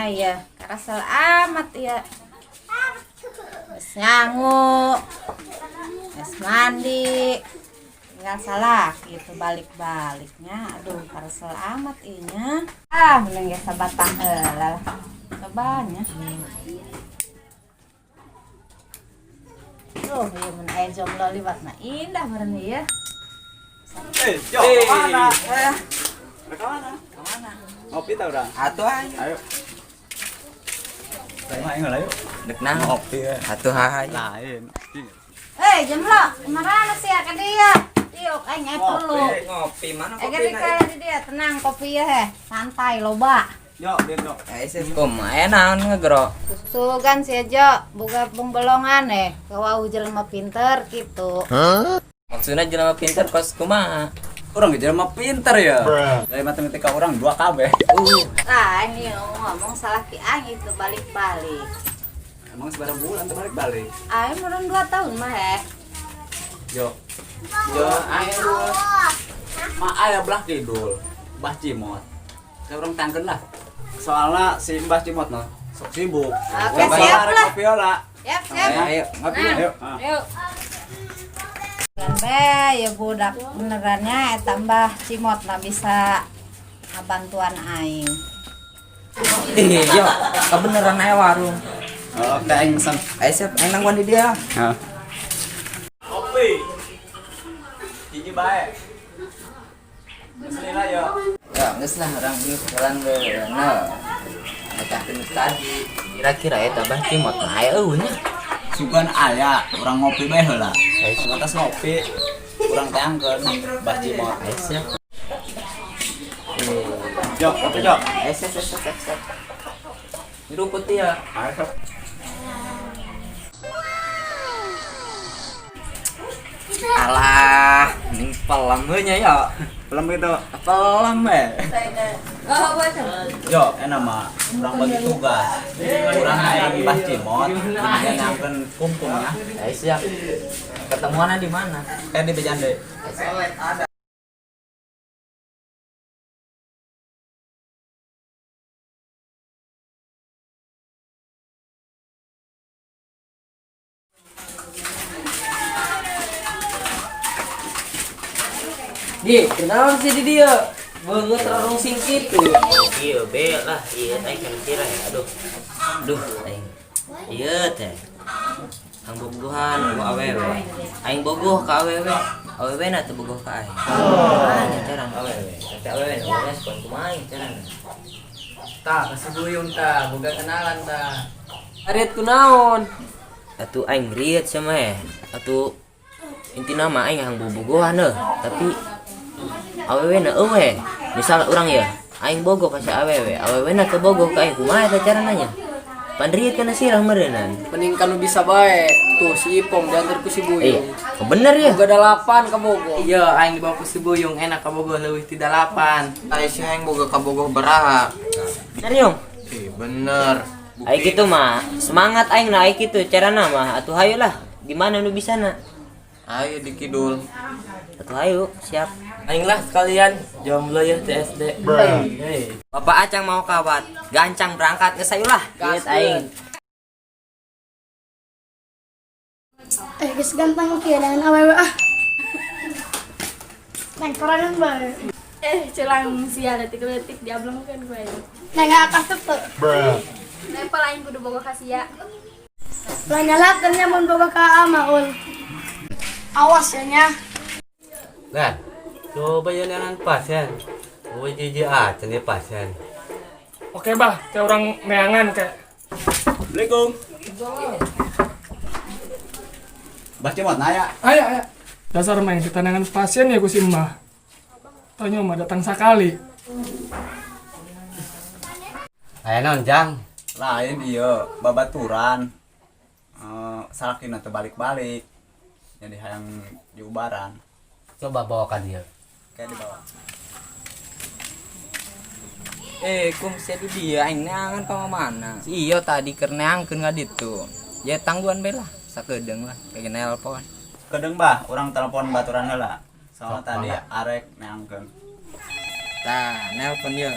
nya ya karasel amat ya. Wes nyangu, wes mandi, tinggal salah gitu balik-baliknya. Aduh karasel amat inya. Mending ya sabatang heula cobanya. Tuh ya mun aya jomblo liwatna indah meureun ya. Jo, kemana? Kemana? Kemana? Ngopi tau udah? Atuh ayo. Ayo. Ayo ayo. Dek nah Ngopi ya. atuh ayo. Lain. Jomblo, kemana sih ya ke dia? Yuk, aing perlu. Ngopi mana kopi? Kalau di dia tenang kopi ya heh, santai loba. Yo, Den yo. Aisyah kumaha naon ngegero. Sugan si aja boga pembolongan kawa jelema pinter gitu. Maksudnya jelema pinter kos kumaha? Orang gitu mah pinter ya. Dari matematika orang 2 KB. Nah, ini ngomong salah ki aing itu balik-balik. Emang sebarang bulan tuh balik-balik. Aing meureun 2 tahun mah Yo. Yo, ayo. Ma aya belah kidul. Mbah Cimot. Saya orang tangkeun lah. Soalnya si Mbah Cimot mah sok sibuk. Oke, siap lah. Kopi lah. Siap. Ayo ngopi. Ayo. Yuk. Kan ya budak benerannya tambah Cimot lah bisa bantuan aing. Yo, kebeneran aya warung. Oh, kayak insan. Aisyah enang wan di dia. Heeh. Kopi. Gigi bae. Bismillah yo. Ya, geus lah orang ieu jalan ge. Nah. Acakeun tadi. Kira-kira eta Bang Cimot mah aya eueuh nya. Sugan aya, orang ngopi bae heula. Sebatas ngopi, urang teh angkeun Mbah Cimot. Aisyah. Jo, kopi jo. Aisyah. Diruput ya. Ayo. Alah, ning pelam we nya ya. Belum gitu. Pelam we. Yo, enak mah. Urang bagi tugas. Urang aya Mbah Cimot, dia ngangkeun kumpulnya. Aisyah. Ketemuannya di mana? Di Bejande. Di, kenapa sih di dia? Banget terorong singkit tuh. Iya, be lah. Iya, aing kan kira ya. Aduh, aing. Iya teh. Ang bogohan ku awewe. Aing bogoh ka awewe. Awewe na teu bogoh ka aing. Nya cara awewe. Tapi awewe na respon kumaha aing cara. Ta, kasibuyung ta, boga kenalan ta. Arit kunaon? Atuh aing riet sama atuh intina mah aing hang bobogohan tapi awewe na eueuh. Misal urang ya, aing bogoh ka si awewe na teu bogoh ka aing. Kumaha eta carana nya? Pandriet kana sirah meureunnan. Mending kanu bisa bae. Tuh si Ipong diantar ku si Buyung. Bener ya? Boga dalapan ka Bogor. Iya, aing dibawa ku si Buyung enak ka Bogor leuwih ti dalapan. Aisyah yang boga ka bogoh baraha. Serius? Bener. Ai kitu mah semangat aing na ai kitu carana mah atuh hayu lah. Di mana nu bisana? Ayo di kidul. Atuh hayu, siap. Aing lah sekalian jomblo ya di SD. Hey. Bapak Acang mau kawat, gancang berangkat ke sayulah. Lihat aing. Guys ganteng kia dengan awewe ah. Neng korangan bae. Celang sia detik-detik diablong kan gue. Neng akan tetep. Nepal aing kudu boga ka sia. Lah nyalakeun nya mun boga ka amaul. Awas ya nya. Nah, coba ya neangan pasien. Gue jiji aja nih pasien. Oke bah, kayak orang neangan kayak. Assalamualaikum. Mbah Cimot naya. Ayo. Dasar main kita neangan pasien ya ku si Mbah. Tanya mah datang sekali. Ayo non jang. Lain iya, babaturan. Salakina teu balik-balik. Jadi hayang diubaran. Coba bawa ka dia. Kayak di bawah. Kum saya di dia aing neangan ka mana? Iya tadi keur neangkeun ka ditu. Ya tangguhan bae lah, sakedeung lah, kayak nelpon. Kedeng bah, orang telepon baturan heula. Soalnya tadi arek neangkeun. Tah, nelpon ye.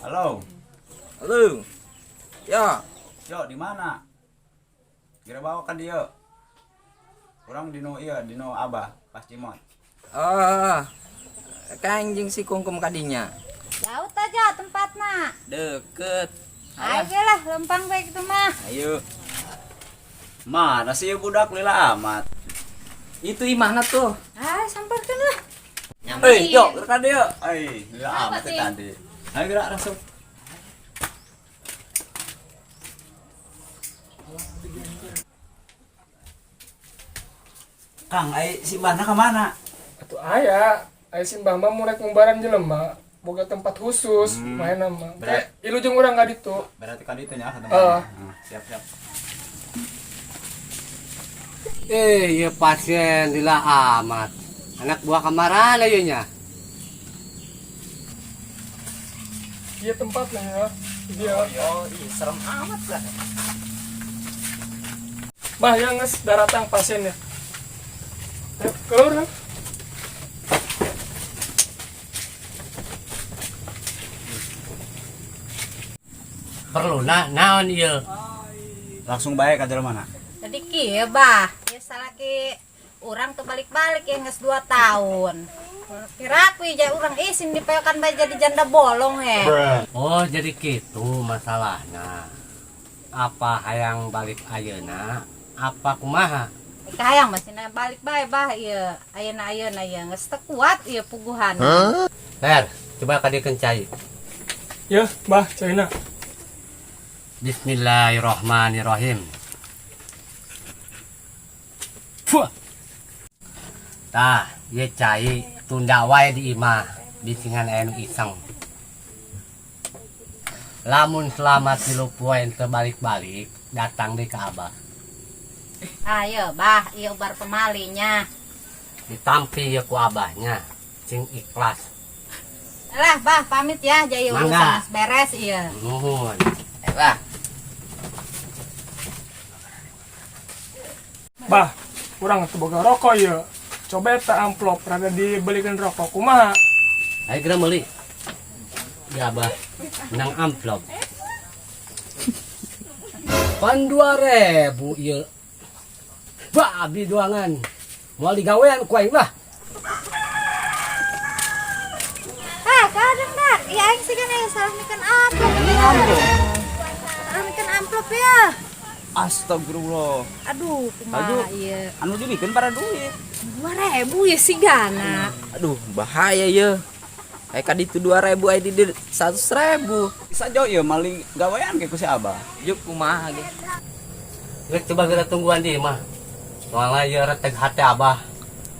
Halo. Halo. Ya. Yo, di mana? Kira bawa kan dia. Orang dino Abah pas Cimot. Oh. Kanjing si kungkum kadinya. Jauh aja tempatnya. Deket. Ayo lah, lempang baik itu mah. Ayo. Mana sih budak lila amat? Itu imahna tuh. Ah, samparkan lah. Yo, kan dia. Lila amat ya tadi. Ayo gerak langsung. Kang, si Mbahna kemana? Atuh aya, aya simbah mah mulai ngumbaran jelema, boga tempat khusus main nama. Ilu jeung urang ka ditu. Berarti kan itu nya satu. Siap. Ya pasien lila amat. Anak buah kamaran aja nya. Iya tempatnya ya. Dia. Serem amat lah. Bah, yang geus datang pasiennya. Ayo, keluar kan? Perlu naon ieu? Langsung baik ka mana? Jadi kieu bah, ya salaki urang tuh balik-balik ya geus 2 tahun. Kira aku ya urang isin dipeokan bae jadi janda bolong he. Oh, jadi gitu masalahnya. Apa hayang balik ayeuna? Apa kumaha? Hayang masih balik bae bah ieu. Ayeuna ya geus teu kuat ieu puguhan. Ler, coba kadikeun cai. Ya, bah, China. Bismillahirrahmanirrahim. Fuh. Tah, ye cai tunda wae di imah bisingan aya nu iseng. Lamun selamat 3 poe teu balik-balik, datang deui ka Abah. Ayo bah, ieu bar pemalinya. Ditampi ye ku abahnya, sing ikhlas. Lah bah, pamit ya, jadi Mangga. urusan geus beres ieu. Nuhun. Bah. Bah, urang teu boga rokok ya. Coba eta amplop rada dibelikan rokok kumaha? Ayo kita meuli. Ya Abah, menang amplop. Pan 2.000 ieu. Bah, abdi doangan. Moal digawean ku aing bah. Kadang dah, ya aing sih kan salah mikan amplop ya. Salah mikan amplop ya. Astagfirullah. Aduh, kumaha ieu. Anu judikeun para duit. 2.000 ya sih gana. Aduh, bahaya ya. Kayak ditu 2.000 aya di 100.000. Bisa jauh ya maling gawean ke ku si Abah. Juk kumaha ge. Geus coba kita tungguan di mah. Soalnya ieu reteg hate Abah.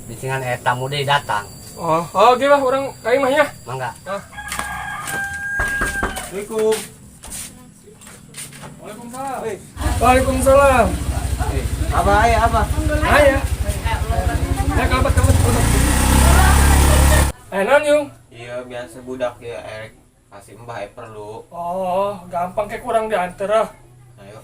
Bisingan eta mude datang. Oh, oke bah, urang ka imah nya. Mangga. Assalamualaikum. Waalaikumsalam. Waalaikumsalam. Abah aya Abah. Aya. Ya kabat. Non yung. Iya, biasa budak ya Erik. Kasih mbah perlu. Oh, gampang kayak kurang diantar ah. Ayo.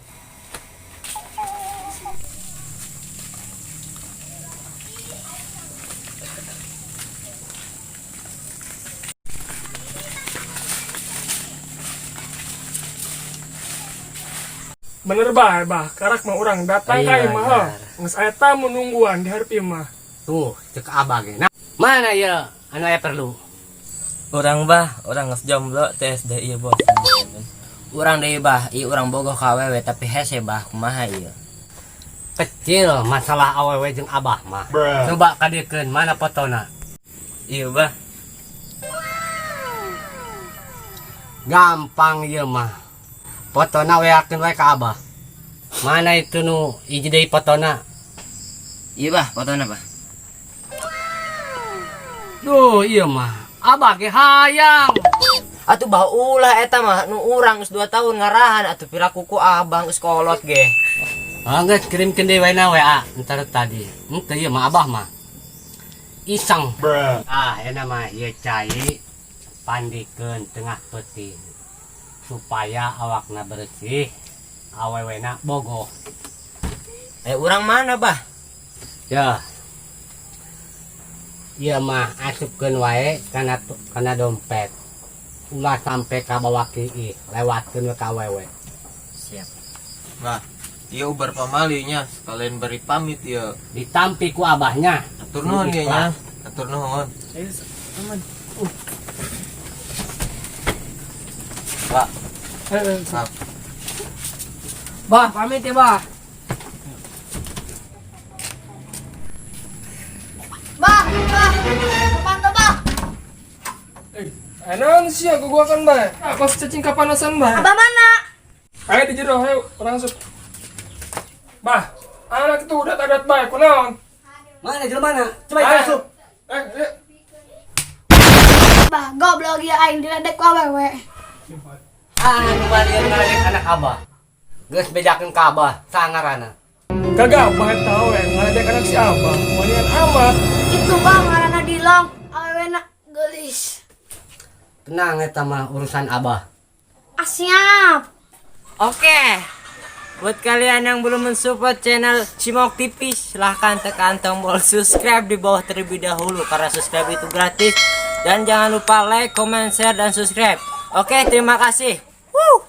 Bener bah, karak mah orang datang ka Iya, imah. iya. Geus eta menungguan di hareup imah. Tuh, cek Abah ge. Nah, mana ya anu aya perlu? Orang geus jomblo TSD ieu bos. Urang deui bah, ieu urang bogoh ka awewe tapi hese bah kumaha ieu. Kecil masalah awewe jeung Abah mah. Coba kadikeun mana fotona? Ieu bah. Gampang ieu mah. Fotona weakeun wae ka Abah. Mana itu nu hiji deui fotona? Ieu bah, fotona bah. Duh, ieu mah. Abah ge hayang. Atuh bah ulah eta mah nu urang geus 2 tahun ngarahan atuh piraku ku abang geus kolot ge. Geus kirimkeun deui wae na WA entar tadi. Henteu ieu mah Abah mah. Iseng. Enak mah ieu cai pandikeun tengah peuting supaya awakna bersih, awewena bogoh. Urang mana bah? Ya. Ieu mah asupkeun wae kana dompet. ulah sampai ka bawah kieu lewatkeun ka awewe. Siap. Bah, ieu ubar pamalinya sekalian beri pamit ieu. Ditampi ku abahnya. Atur nuhun ieu nya. Atur nuhun. Pak, maaf. Bah, pamit ya, Bah. Bah, kapan tuh, Bah? Naon sih aku gua kan, Bah. Apa cacing kapanasan, Bah? Abah mana? Ayo di jero, ayo orang masuk. Bah, anak itu udah tadat Bah, kunaon? Mana jelema? Coba Ayo. masuk. Bah, goblok ya aing diledek ku awewe. Nu balieur ngaledek anak abah. Geus bedakeun ka abah sangarana. Kagak Bah tahu ngaledek anak si Abah. Wanian amat. Itu Bah ngaranna Dilong, awewe na geulis. Tenang eta mah urusan abah. Ah, siap. Oke. Buat kalian yang belum mensupport channel Cimok TV, silahkan tekan tombol subscribe di bawah terlebih dahulu karena subscribe itu gratis. Dan jangan lupa like, comment, share, dan subscribe. Oke, terima kasih. Woo!